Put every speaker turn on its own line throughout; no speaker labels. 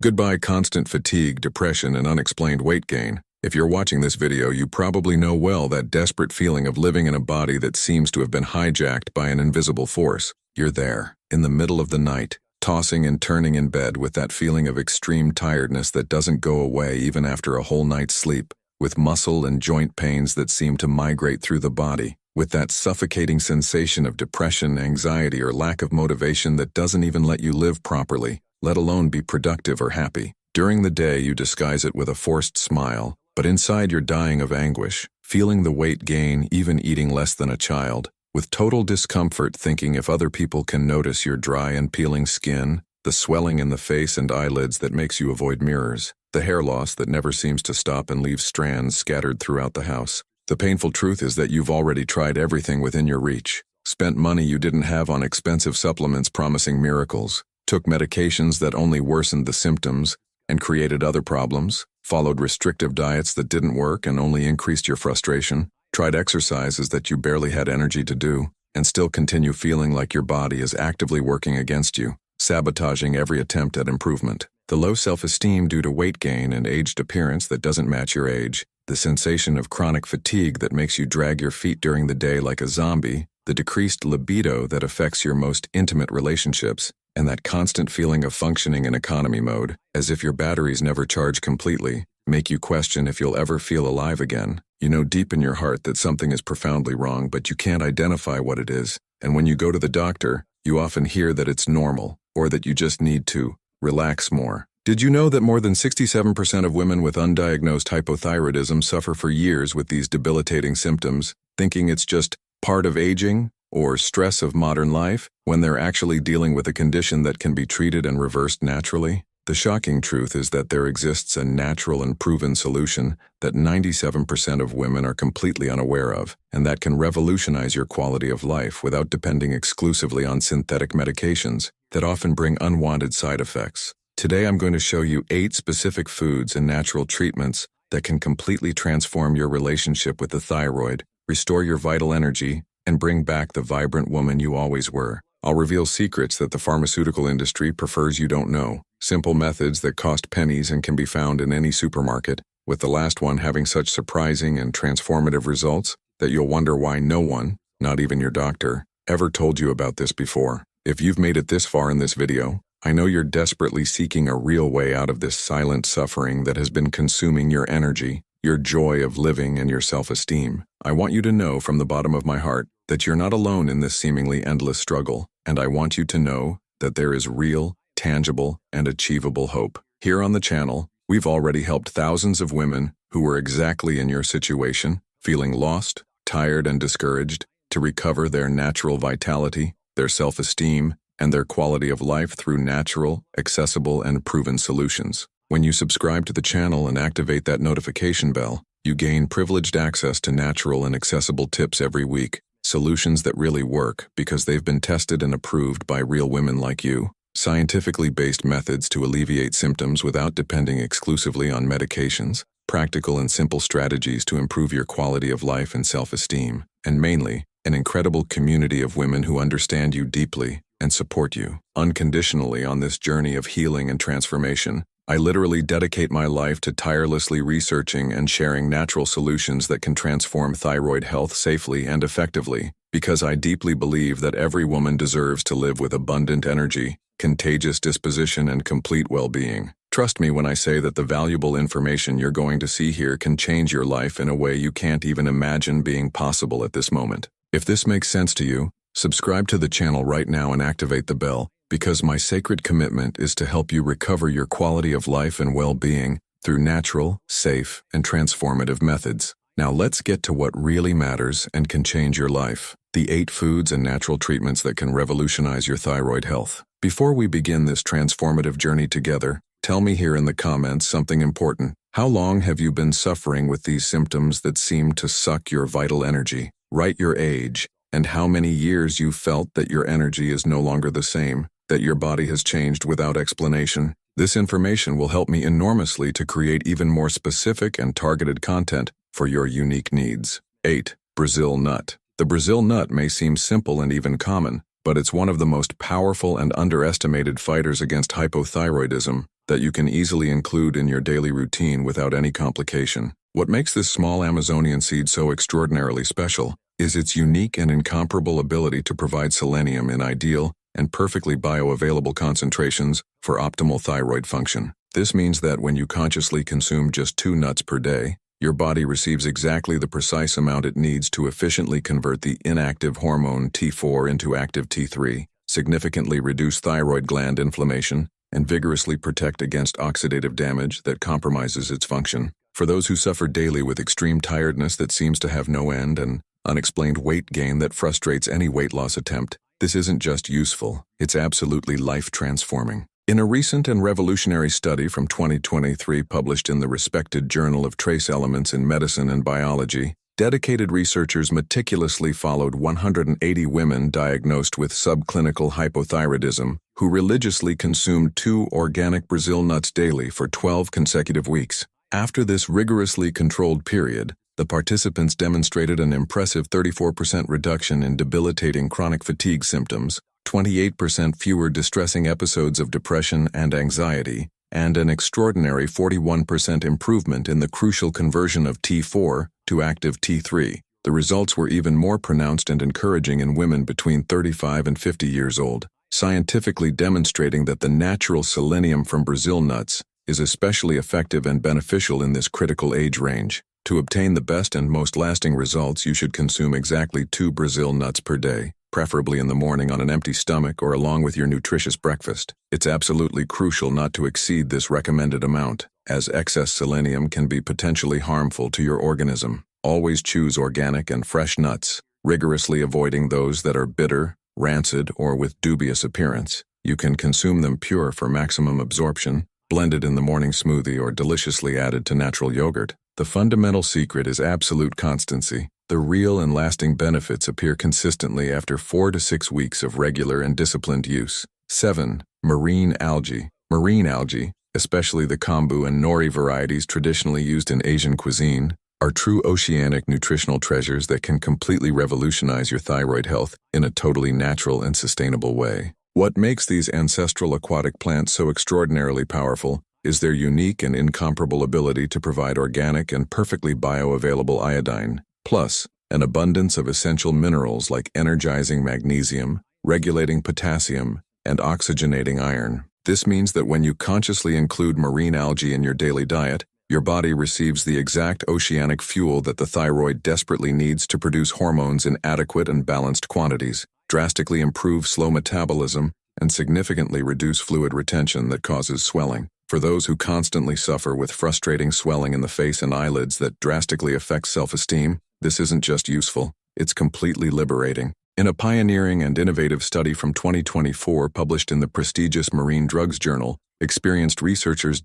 Goodbye constant fatigue, depression, and unexplained weight gain. If you're watching this video, you probably know well that desperate feeling of living in a body that seems to have been hijacked by an invisible force. You're there, in the middle of the night, tossing and turning in bed with that feeling of extreme tiredness that doesn't go away even after a whole night's sleep, with muscle and joint pains that seem to migrate through the body, with that suffocating sensation of depression, anxiety, or lack of motivation that doesn't even let you live properly, let alone be productive or happy. During the day, you disguise it with a forced smile, but inside you're dying of anguish, feeling the weight gain, even eating less than a child, with total discomfort thinking if other people can notice your dry and peeling skin, the swelling in the face and eyelids that makes you avoid mirrors, the hair loss that never seems to stop and leaves strands scattered throughout the house. The painful truth is that you've already tried everything within your reach, spent money you didn't have on expensive supplements promising miracles, took medications that only worsened the symptoms and created other problems, followed restrictive diets that didn't work and only increased your frustration, tried exercises that you barely had energy to do, and still continue feeling like your body is actively working against you, sabotaging every attempt at improvement. The low self-esteem due to weight gain and aged appearance that doesn't match your age, the sensation of chronic fatigue that makes you drag your feet during the day like a zombie, the decreased libido that affects your most intimate relationships, and that constant feeling of functioning in economy mode, as if your batteries never charge completely, make you question if you'll ever feel alive again. You know deep in your heart that something is profoundly wrong, but you can't identify what it is, and when you go to the doctor, you often hear that it's normal, or that you just need to relax more. Did you know that more than 67% of women with undiagnosed hypothyroidism suffer for years with these debilitating symptoms, thinking it's just part of aging or stress of modern life, when they're actually dealing with a condition that can be treated and reversed naturally? The shocking truth is that there exists a natural and proven solution that 97% of women are completely unaware of, and that can revolutionize your quality of life without depending exclusively on synthetic medications that often bring unwanted side effects. Today I'm going to show you 8 specific foods and natural treatments that can completely transform your relationship with the thyroid, restore your vital energy, and bring back the vibrant woman you always were. I'll reveal secrets that the pharmaceutical industry prefers you don't know, simple methods that cost pennies and can be found in any supermarket, with the last one having such surprising and transformative results that you'll wonder why no one, not even your doctor, ever told you about this before. If you've made it this far in this video, I know you're desperately seeking a real way out of this silent suffering that has been consuming your energy, your joy of living, and your self-esteem. I want you to know from the bottom of my heart that you're not alone in this seemingly endless struggle, and I want you to know that there is real, tangible, and achievable hope. Here on the channel, we've already helped thousands of women who were exactly in your situation, feeling lost, tired, and discouraged, to recover their natural vitality, their self-esteem, and their quality of life through natural, accessible, and proven solutions. When you subscribe to the channel and activate that notification bell, you gain privileged access to natural and accessible tips every week, solutions that really work because they've been tested and approved by real women like you, scientifically based methods to alleviate symptoms without depending exclusively on medications, practical and simple strategies to improve your quality of life and self-esteem, and mainly, an incredible community of women who understand you deeply and support you unconditionally on this journey of healing and transformation. I literally dedicate my life to tirelessly researching and sharing natural solutions that can transform thyroid health safely and effectively, because I deeply believe that every woman deserves to live with abundant energy, contagious disposition, and complete well-being. Trust me when I say that the valuable information you're going to see here can change your life in a way you can't even imagine being possible at this moment. If this makes sense to you, subscribe to the channel right now and activate the bell, because my sacred commitment is to help you recover your quality of life and well-being through natural, safe, and transformative methods. Now let's get to what really matters and can change your life: the 8 foods and natural treatments that can revolutionize your thyroid health. Before we begin this transformative journey together, tell me here in the comments something important. How long have you been suffering with these symptoms that seem to suck your vital energy? Write your age, and how many years you've felt that your energy is no longer the same, that your body has changed without explanation. This information will help me enormously to create even more specific and targeted content for your unique needs. 8. Brazil nut. The Brazil nut may seem simple and even common, but it's one of the most powerful and underestimated fighters against hypothyroidism, that you can easily include in your daily routine without any complication. What makes this small Amazonian seed so extraordinarily special is its unique and incomparable ability to provide selenium in ideal and perfectly bioavailable concentrations for optimal thyroid function. This means that when you consciously consume just 2 nuts per day, your body receives exactly the precise amount it needs to efficiently convert the inactive hormone T4 into active T3, significantly reduce thyroid gland inflammation, and vigorously protect against oxidative damage that compromises its function. For those who suffer daily with extreme tiredness that seems to have no end and unexplained weight gain that frustrates any weight loss attempt, this isn't just useful, it's absolutely life-transforming. In a recent and revolutionary study from 2023 published in the respected Journal of Trace Elements in Medicine and Biology, dedicated researchers meticulously followed 180 women diagnosed with subclinical hypothyroidism who religiously consumed 2 organic Brazil nuts daily for 12 consecutive weeks. After this rigorously controlled period, the participants demonstrated an impressive 34% reduction in debilitating chronic fatigue symptoms, 28% fewer distressing episodes of depression and anxiety, and an extraordinary 41% improvement in the crucial conversion of T4 to active T3. The results were even more pronounced and encouraging in women between 35 and 50 years old, scientifically demonstrating that the natural selenium from Brazil nuts is especially effective and beneficial in this critical age range. To obtain the best and most lasting results, you should consume exactly 2 Brazil nuts per day, preferably in the morning on an empty stomach or along with your nutritious breakfast. It's absolutely crucial not to exceed this recommended amount, as excess selenium can be potentially harmful to your organism. Always choose organic and fresh nuts, rigorously avoiding those that are bitter, rancid, or with dubious appearance. You can consume them pure for maximum absorption, blended in the morning smoothie, or deliciously added to natural yogurt. The fundamental secret is absolute constancy. The real and lasting benefits appear consistently after 4 to 6 weeks of regular and disciplined use. 7. Marine algae. Marine algae, especially the kombu and nori varieties traditionally used in Asian cuisine, are true oceanic nutritional treasures that can completely revolutionize your thyroid health in a totally natural and sustainable way. What makes these ancestral aquatic plants so extraordinarily powerful is their unique and incomparable ability to provide organic and perfectly bioavailable iodine, plus an abundance of essential minerals like energizing magnesium, regulating potassium, and oxygenating iron. This means that when you consciously include marine algae in your daily diet, your body receives the exact oceanic fuel that the thyroid desperately needs to produce hormones in adequate and balanced quantities, drastically improve slow metabolism, and significantly reduce fluid retention that causes swelling. For those who constantly suffer with frustrating swelling in the face and eyelids that drastically affects self-esteem, this isn't just useful, it's completely liberating. In a pioneering and innovative study from 2024 published in the prestigious Marine Drugs Journal, experienced researchers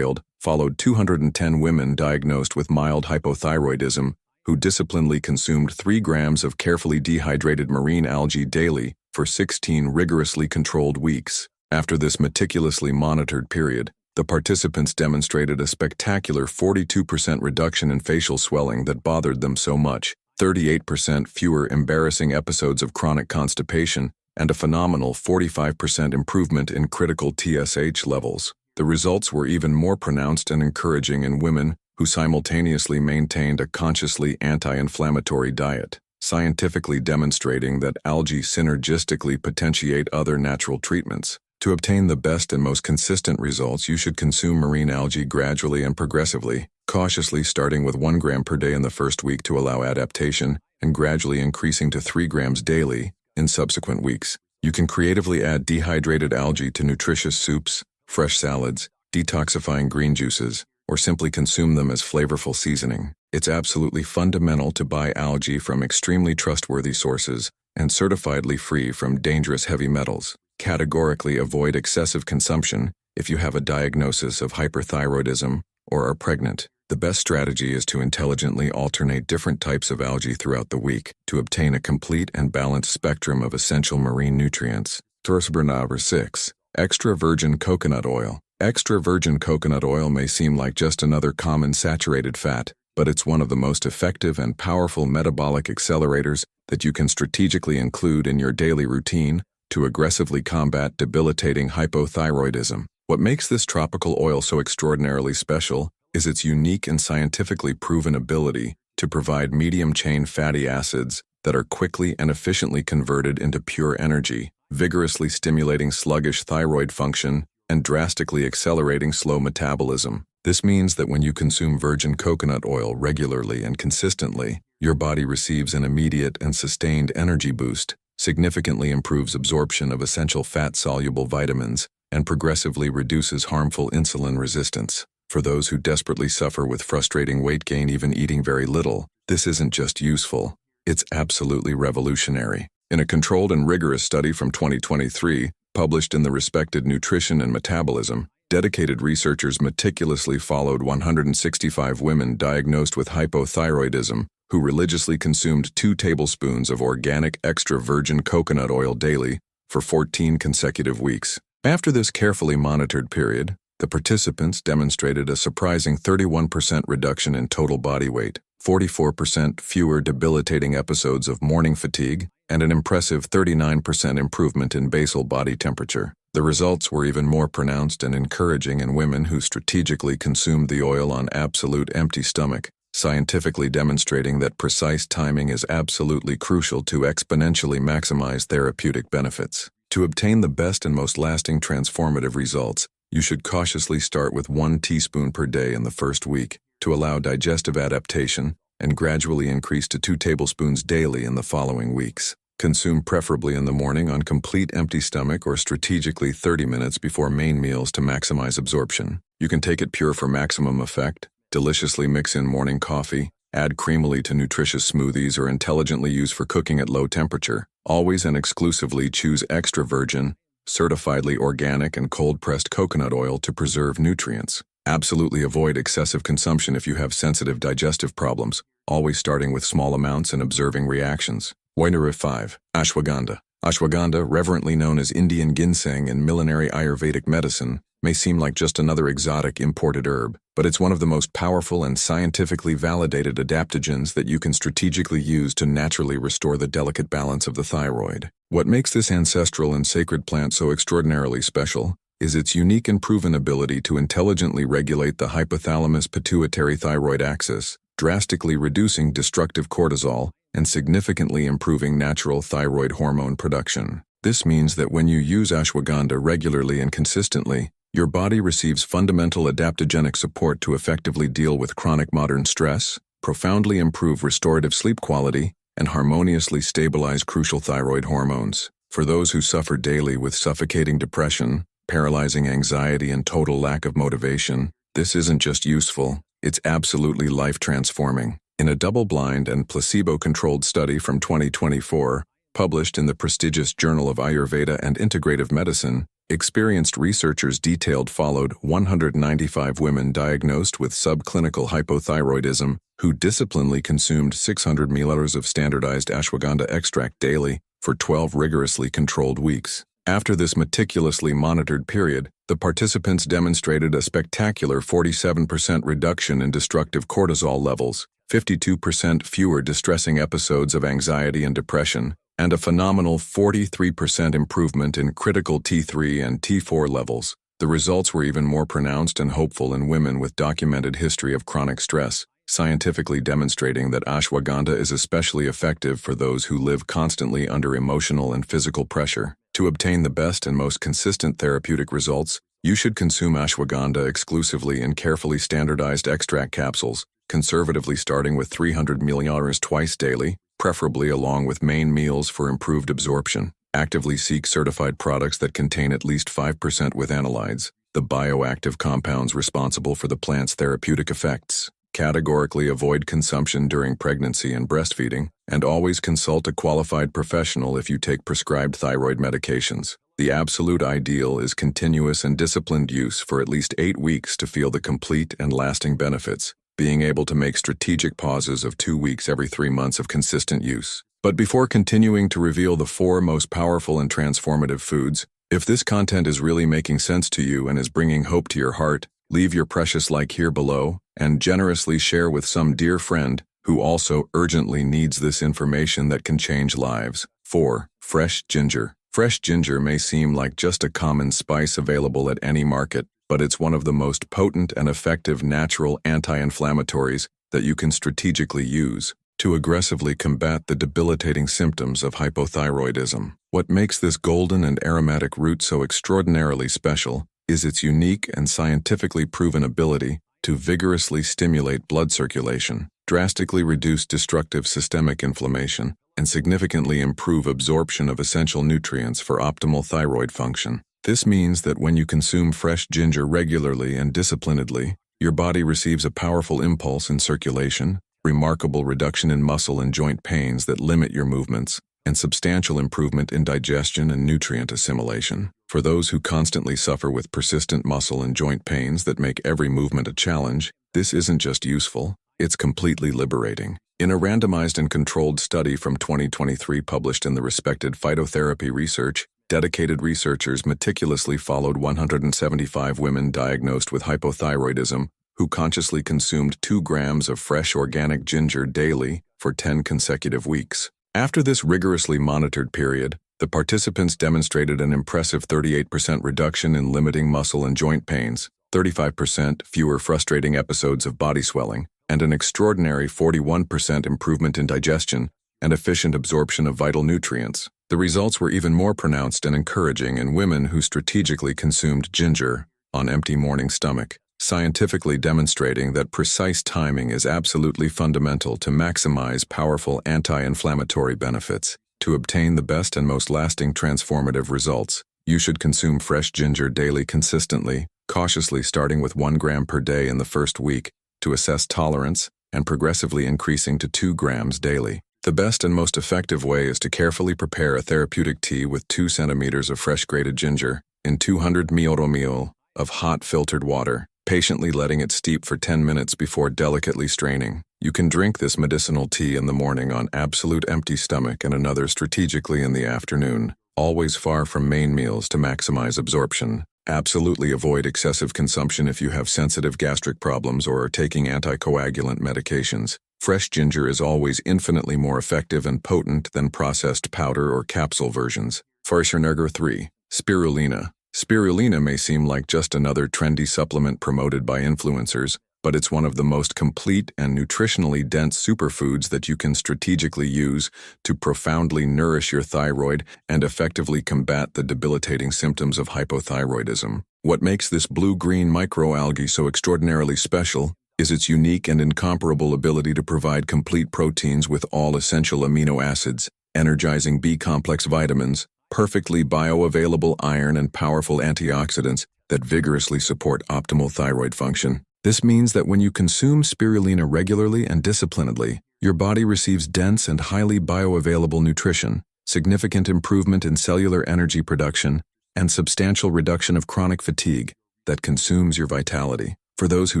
followed 210 women diagnosed with mild hypothyroidism who disciplinedly consumed 3 grams of carefully dehydrated marine algae daily for 16 rigorously controlled weeks. After this meticulously monitored period, the participants demonstrated a spectacular 42% reduction in facial swelling that bothered them so much, 38% fewer embarrassing episodes of chronic constipation, and a phenomenal 45% improvement in critical TSH levels. The results were even more pronounced and encouraging in women who simultaneously maintained a consciously anti-inflammatory diet, scientifically demonstrating that algae synergistically potentiate other natural treatments. To obtain the best and most consistent results, you should consume marine algae gradually and progressively, cautiously starting with 1 gram per day in the first week to allow adaptation, and gradually increasing to 3 grams daily in subsequent weeks. You can creatively add dehydrated algae to nutritious soups, fresh salads, detoxifying green juices, or simply consume them as flavorful seasoning. It's absolutely fundamental to buy algae from extremely trustworthy sources and certifiedly free from dangerous heavy metals. Categorically avoid excessive consumption if you have a diagnosis of hyperthyroidism or are pregnant. The best strategy is to intelligently alternate different types of algae throughout the week to obtain a complete and balanced spectrum of essential marine nutrients. Number 6. Extra virgin coconut oil. Extra virgin coconut oil may seem like just another common saturated fat, but it's one of the most effective and powerful metabolic accelerators that you can strategically include in your daily routine to aggressively combat debilitating hypothyroidism. What makes this tropical oil so extraordinarily special is its unique and scientifically proven ability to provide medium-chain fatty acids that are quickly and efficiently converted into pure energy, vigorously stimulating sluggish thyroid function and drastically accelerating slow metabolism. This means that when you consume virgin coconut oil regularly and consistently, your body receives an immediate and sustained energy boost, significantly improves absorption of essential fat-soluble vitamins, and progressively reduces harmful insulin resistance. For those who desperately suffer with frustrating weight gain even eating very little, this isn't just useful, it's absolutely revolutionary. In a controlled and rigorous study from 2023, published in the respected Nutrition and Metabolism, dedicated researchers meticulously followed 165 women diagnosed with hypothyroidism who religiously consumed 2 tablespoons of organic extra virgin coconut oil daily for 14 consecutive weeks. After this carefully monitored period, the participants demonstrated a surprising 31% reduction in total body weight, 44% fewer debilitating episodes of morning fatigue, and an impressive 39% improvement in basal body temperature. The results were even more pronounced and encouraging in women who strategically consumed the oil on absolute empty stomach, scientifically demonstrating that precise timing is absolutely crucial to exponentially maximize therapeutic benefits. To obtain the best and most lasting transformative results, you should cautiously start with 1 teaspoon per day in the first week to allow digestive adaptation and gradually increase to 2 tablespoons daily in the following weeks. Consume preferably in the morning on complete empty stomach or strategically 30 minutes before main meals to maximize absorption. You can take it pure for maximum effect, deliciously mix in morning coffee, add creamily to nutritious smoothies, or intelligently use for cooking at low temperature. Always and exclusively choose extra virgin, certifiedly organic and cold-pressed coconut oil to preserve nutrients. Absolutely avoid excessive consumption if you have sensitive digestive problems, always starting with small amounts and observing reactions. Winner 5. Ashwagandha. Ashwagandha, reverently known as Indian ginseng in millenary Ayurvedic medicine, may seem like just another exotic imported herb, but it's one of the most powerful and scientifically validated adaptogens that you can strategically use to naturally restore the delicate balance of the thyroid. What makes this ancestral and sacred plant so extraordinarily special is its unique and proven ability to intelligently regulate the hypothalamus-pituitary-thyroid axis, drastically reducing destructive cortisol and significantly improving natural thyroid hormone production. This means that when you use ashwagandha regularly and consistently, your body receives fundamental adaptogenic support to effectively deal with chronic modern stress, profoundly improve restorative sleep quality, and harmoniously stabilize crucial thyroid hormones. For those who suffer daily with suffocating depression, paralyzing anxiety, and total lack of motivation, this isn't just useful, it's absolutely life-transforming. In a double-blind and placebo-controlled study from 2024, published in the prestigious Journal of Ayurveda and Integrative Medicine, experienced researchers followed 195 women diagnosed with subclinical hypothyroidism who disciplinedly consumed 600 milliliters of standardized ashwagandha extract daily for 12 rigorously controlled weeks. After this meticulously monitored period, the participants demonstrated a spectacular 47% reduction in destructive cortisol levels, 52% fewer distressing episodes of anxiety and depression, and a phenomenal 43% improvement in critical T3 and T4 levels. The results were even more pronounced and hopeful in women with documented history of chronic stress, scientifically demonstrating that ashwagandha is especially effective for those who live constantly under emotional and physical pressure. To obtain the best and most consistent therapeutic results, you should consume ashwagandha exclusively in carefully standardized extract capsules, conservatively starting with 300 milliliters twice daily, preferably along with main meals for improved absorption. Actively seek certified products that contain at least 5% with analytes, the bioactive compounds responsible for the plant's therapeutic effects. Categorically avoid consumption during pregnancy and breastfeeding, and always consult a qualified professional if you take prescribed thyroid medications. The absolute ideal is continuous and disciplined use for at least 8 weeks to feel the complete and lasting benefits, being able to make strategic pauses of 2 weeks every 3 months of consistent use. But before continuing to reveal the 4 most powerful and transformative foods, if this content is really making sense to you and is bringing hope to your heart, leave your precious like here below and generously share with some dear friend who also urgently needs this information that can change lives. 4. Fresh ginger. Fresh ginger may seem like just a common spice available at any market, but it's one of the most potent and effective natural anti-inflammatories that you can strategically use to aggressively combat the debilitating symptoms of hypothyroidism. What makes this golden and aromatic root so extraordinarily special is its unique and scientifically proven ability to vigorously stimulate blood circulation, drastically reduce destructive systemic inflammation, and significantly improve absorption of essential nutrients for optimal thyroid function. This means that when you consume fresh ginger regularly and disciplinedly, your body receives a powerful impulse in circulation, remarkable reduction in muscle and joint pains that limit your movements, and substantial improvement in digestion and nutrient assimilation. For those who constantly suffer with persistent muscle and joint pains that make every movement a challenge, this isn't just useful, it's completely liberating. In a randomized and controlled study from 2023 published in the respected Phytotherapy Research, dedicated researchers meticulously followed 175 women diagnosed with hypothyroidism who consciously consumed 2 grams of fresh organic ginger daily for 10 consecutive weeks. After this rigorously monitored period, the participants demonstrated an impressive 38% reduction in limiting muscle and joint pains, 35% fewer frustrating episodes of body swelling, and an extraordinary 41% improvement in digestion and efficient absorption of vital nutrients. The results were even more pronounced and encouraging in women who strategically consumed ginger on empty morning stomach, scientifically demonstrating that precise timing is absolutely fundamental to maximize powerful anti-inflammatory benefits. To obtain the best and most lasting transformative results, you should consume fresh ginger daily consistently, cautiously starting with 1 gram per day in the first week to assess tolerance and progressively increasing to 2 grams daily. The best and most effective way is to carefully prepare a therapeutic tea with 2 centimeters of fresh grated ginger in 200 ml of hot filtered water, patiently letting it steep for 10 minutes before delicately straining. You can drink this medicinal tea in the morning on absolute empty stomach and another strategically in the afternoon, always far from main meals to maximize absorption. Absolutely avoid excessive consumption if you have sensitive gastric problems or are taking anticoagulant medications. Fresh ginger is always infinitely more effective and potent than processed powder or capsule versions. Number 3. Spirulina. Spirulina may seem like just another trendy supplement promoted by influencers, but it's one of the most complete and nutritionally dense superfoods that you can strategically use to profoundly nourish your thyroid and effectively combat the debilitating symptoms of hypothyroidism. What makes this blue-green microalgae so extraordinarily special is its unique and incomparable ability to provide complete proteins with all essential amino acids, energizing B-complex vitamins, perfectly bioavailable iron, and powerful antioxidants that vigorously support optimal thyroid function. This means that when you consume spirulina regularly and disciplinedly, your body receives dense and highly bioavailable nutrition, significant improvement in cellular energy production, and substantial reduction of chronic fatigue that consumes your vitality. For those who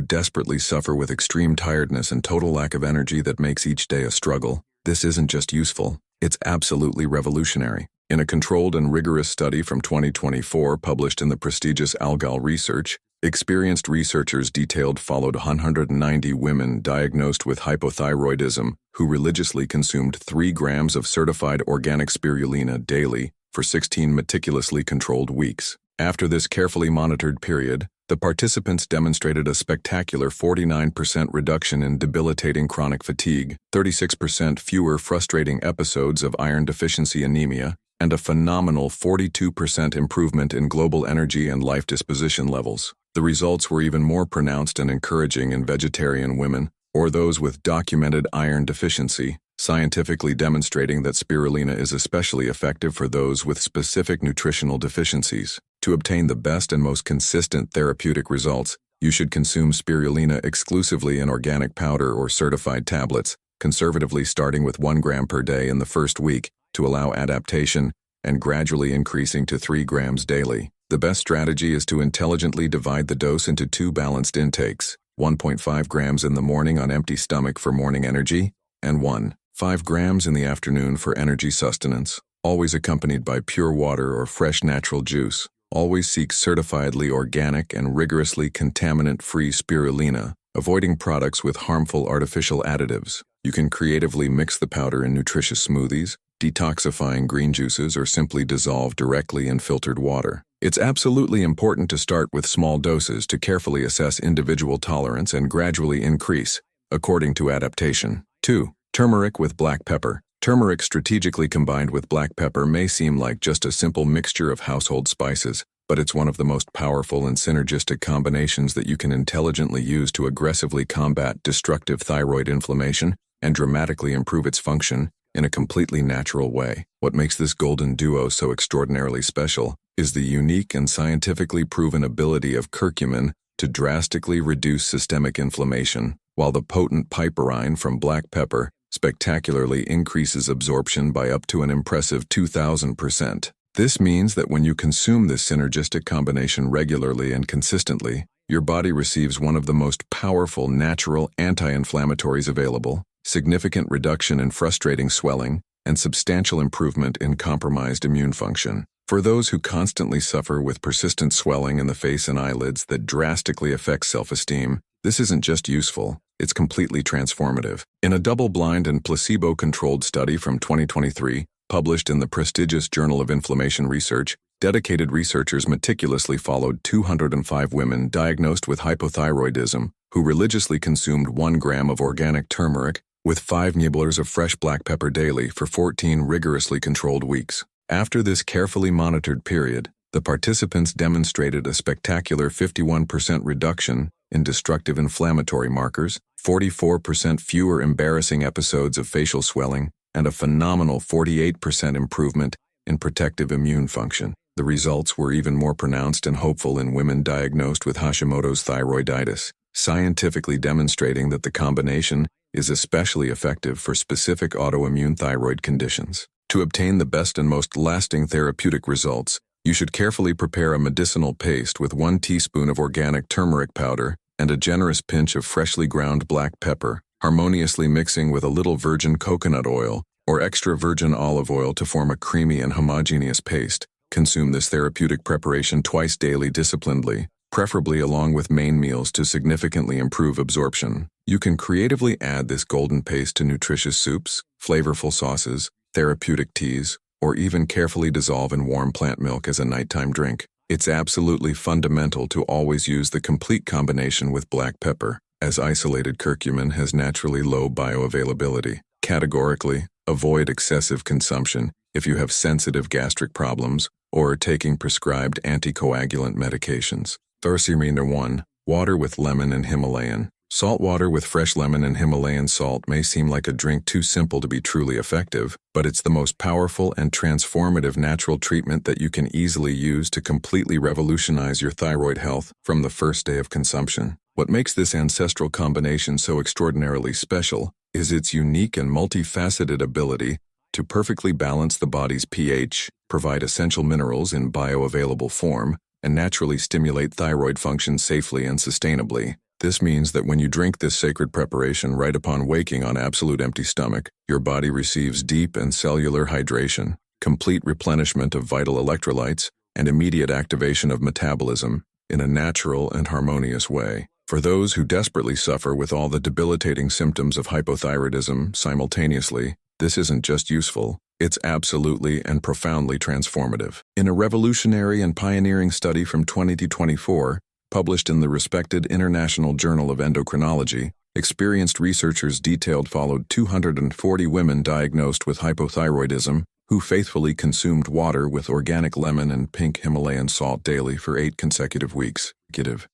desperately suffer with extreme tiredness and total lack of energy that makes each day a struggle, this isn't just useful, it's absolutely revolutionary. In a controlled and rigorous study from 2024 published in the prestigious Algal Research, experienced researchers detailed followed 190 women diagnosed with hypothyroidism who religiously consumed 3 grams of certified organic spirulina daily for 16 meticulously controlled weeks. After this carefully monitored period, the participants demonstrated a spectacular 49% reduction in debilitating chronic fatigue, 36% fewer frustrating episodes of iron deficiency anemia, and a phenomenal 42% improvement in global energy and life disposition levels. The results were even more pronounced and encouraging in vegetarian women, or those with documented iron deficiency, scientifically demonstrating that spirulina is especially effective for those with specific nutritional deficiencies. To obtain the best and most consistent therapeutic results, you should consume spirulina exclusively in organic powder or certified tablets, conservatively starting with 1 gram per day in the first week to allow adaptation and gradually increasing to 3 grams daily. The best strategy is to intelligently divide the dose into 2 balanced intakes, 1.5 grams in the morning on empty stomach for morning energy, and 1.5 grams in the afternoon for energy sustenance, always accompanied by pure water or fresh natural juice. Always seek certifiedly organic and rigorously contaminant-free spirulina, avoiding products with harmful artificial additives. You can creatively mix the powder in nutritious smoothies, detoxifying green juices, or simply dissolve directly in filtered water. It's absolutely important to start with small doses to carefully assess individual tolerance and gradually increase, according to adaptation. 2. Turmeric with black pepper. Turmeric strategically combined with black pepper may seem like just a simple mixture of household spices, but it's one of the most powerful and synergistic combinations that you can intelligently use to aggressively combat destructive thyroid inflammation and dramatically improve its function in a completely natural way. What makes this golden duo so extraordinarily special is the unique and scientifically proven ability of curcumin to drastically reduce systemic inflammation, while the potent piperine from black pepper spectacularly increases absorption by up to an impressive 2,000%. This means that when you consume this synergistic combination regularly and consistently, your body receives one of the most powerful natural anti-inflammatories available, significant reduction in frustrating swelling, and substantial improvement in compromised immune function. For those who constantly suffer with persistent swelling in the face and eyelids that drastically affects self-esteem, this isn't just useful, it's completely transformative. In a double-blind and placebo-controlled study from 2023, published in the prestigious Journal of Inflammation Research, dedicated researchers meticulously followed 205 women diagnosed with hypothyroidism who religiously consumed 1 gram of organic turmeric with 5 nibblers of fresh black pepper daily for 14 rigorously controlled weeks. After this carefully monitored period, the participants demonstrated a spectacular 51% reduction in destructive inflammatory markers, 44% fewer embarrassing episodes of facial swelling, and a phenomenal 48% improvement in protective immune function. The results were even more pronounced and hopeful in women diagnosed with Hashimoto's thyroiditis, scientifically demonstrating that the combination is especially effective for specific autoimmune thyroid conditions. To obtain the best and most lasting therapeutic results, you should carefully prepare a medicinal paste with 1 teaspoon of organic turmeric powder and a generous pinch of freshly ground black pepper, harmoniously mixing with a little virgin coconut oil or extra virgin olive oil to form a creamy and homogeneous paste. Consume this therapeutic preparation twice daily disciplinedly, preferably along with main meals to significantly improve absorption. You can creatively add this golden paste to nutritious soups, flavorful sauces, therapeutic teas, or even carefully dissolve in warm plant milk as a nighttime drink. It's absolutely fundamental to always use the complete combination with black pepper, as isolated curcumin has naturally low bioavailability. Categorically, avoid excessive consumption if you have sensitive gastric problems or are taking prescribed anticoagulant medications. Thyroid 1. Water with lemon and Himalayan. Salt water with fresh lemon and Himalayan salt may seem like a drink too simple to be truly effective, but it's the most powerful and transformative natural treatment that you can easily use to completely revolutionize your thyroid health from the first day of consumption. What makes this ancestral combination so extraordinarily special is its unique and multifaceted ability to perfectly balance the body's pH, provide essential minerals in bioavailable form, and naturally stimulate thyroid function safely and sustainably. This means that when you drink this sacred preparation right upon waking on absolute empty stomach, your body receives deep and cellular hydration, complete replenishment of vital electrolytes, and immediate activation of metabolism in a natural and harmonious way. For those who desperately suffer with all the debilitating symptoms of hypothyroidism simultaneously, this isn't just useful, it's absolutely and profoundly transformative. In a revolutionary and pioneering study from 2024, published in the respected International Journal of Endocrinology, experienced researchers followed 240 women diagnosed with hypothyroidism who faithfully consumed water with organic lemon and pink Himalayan salt daily for 8 consecutive weeks.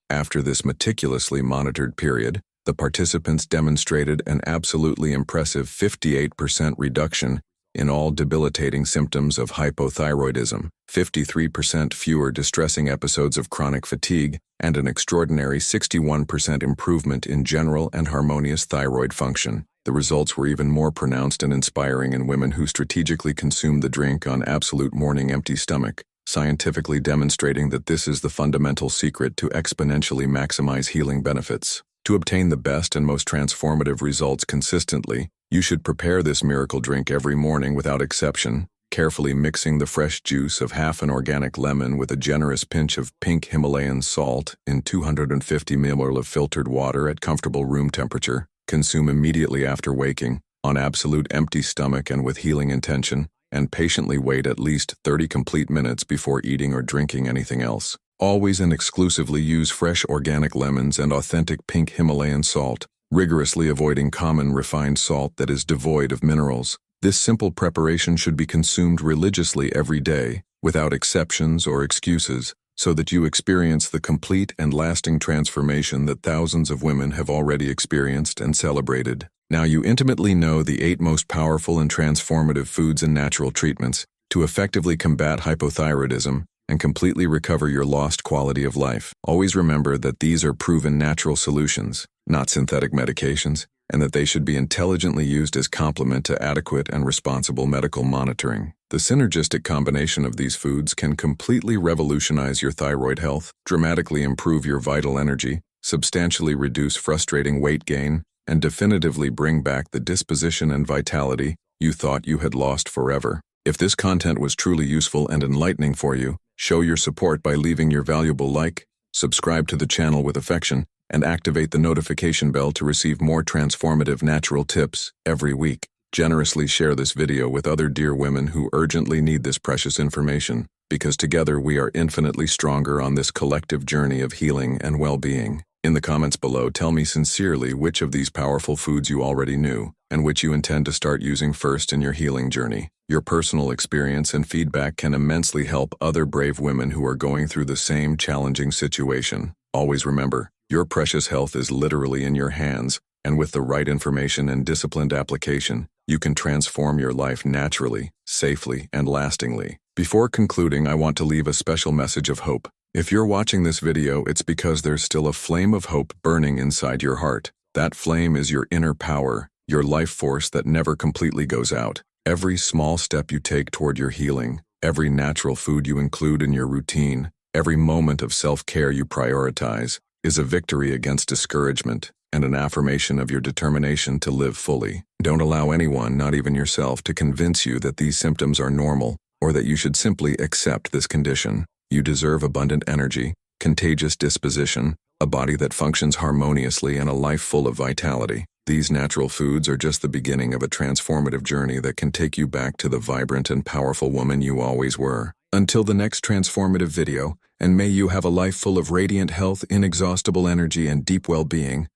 After this meticulously monitored period, the participants demonstrated an absolutely impressive 58% reduction in all debilitating symptoms of hypothyroidism, 53% fewer distressing episodes of chronic fatigue, and an extraordinary 61% improvement in general and harmonious thyroid function. The results were even more pronounced and inspiring in women who strategically consumed the drink on absolute morning empty stomach, scientifically demonstrating that this is the fundamental secret to exponentially maximize healing benefits. To obtain the best and most transformative results consistently, you should prepare this miracle drink every morning without exception, carefully mixing the fresh juice of half an organic lemon with a generous pinch of pink Himalayan salt in 250 ml of filtered water at comfortable room temperature. Consume immediately after waking, on absolute empty stomach and with healing intention, and patiently wait at least 30 complete minutes before eating or drinking anything else. Always and exclusively use fresh organic lemons and authentic pink Himalayan salt, rigorously avoiding common refined salt that is devoid of minerals. This simple preparation should be consumed religiously every day, without exceptions or excuses, so that you experience the complete and lasting transformation that thousands of women have already experienced and celebrated. Now you intimately know the 8 most powerful and transformative foods and natural treatments to effectively combat hypothyroidism and completely recover your lost quality of life. Always remember that these are proven natural solutions, not synthetic medications, and that they should be intelligently used as complement to adequate and responsible medical monitoring. The synergistic combination of these foods can completely revolutionize your thyroid health, dramatically improve your vital energy, substantially reduce frustrating weight gain, and definitively bring back the disposition and vitality you thought you had lost forever. If this content was truly useful and enlightening for you, show your support by leaving your valuable like, subscribe to the channel with affection, and activate the notification bell to receive more transformative natural tips every week. Generously share this video with other dear women who urgently need this precious information, because together we are infinitely stronger on this collective journey of healing and well-being. In the comments below, tell me sincerely which of these powerful foods you already knew, and which you intend to start using first in your healing journey. Your personal experience and feedback can immensely help other brave women who are going through the same challenging situation. Always remember, your precious health is literally in your hands, and with the right information and disciplined application, you can transform your life naturally, safely, and lastingly. Before concluding, I want to leave a special message of hope. If you're watching this video, it's because there's still a flame of hope burning inside your heart. That flame is your inner power, your life force that never completely goes out. Every small step you take toward your healing, every natural food you include in your routine, every moment of self-care you prioritize, is a victory against discouragement and an affirmation of your determination to live fully. Don't allow anyone, not even yourself, to convince you that these symptoms are normal or that you should simply accept this condition. You deserve abundant energy, contagious disposition, a body that functions harmoniously, and a life full of vitality. These natural foods are just the beginning of a transformative journey that can take you back to the vibrant and powerful woman you always were. Until the next transformative video, and may you have a life full of radiant health, inexhaustible energy, and deep well-being,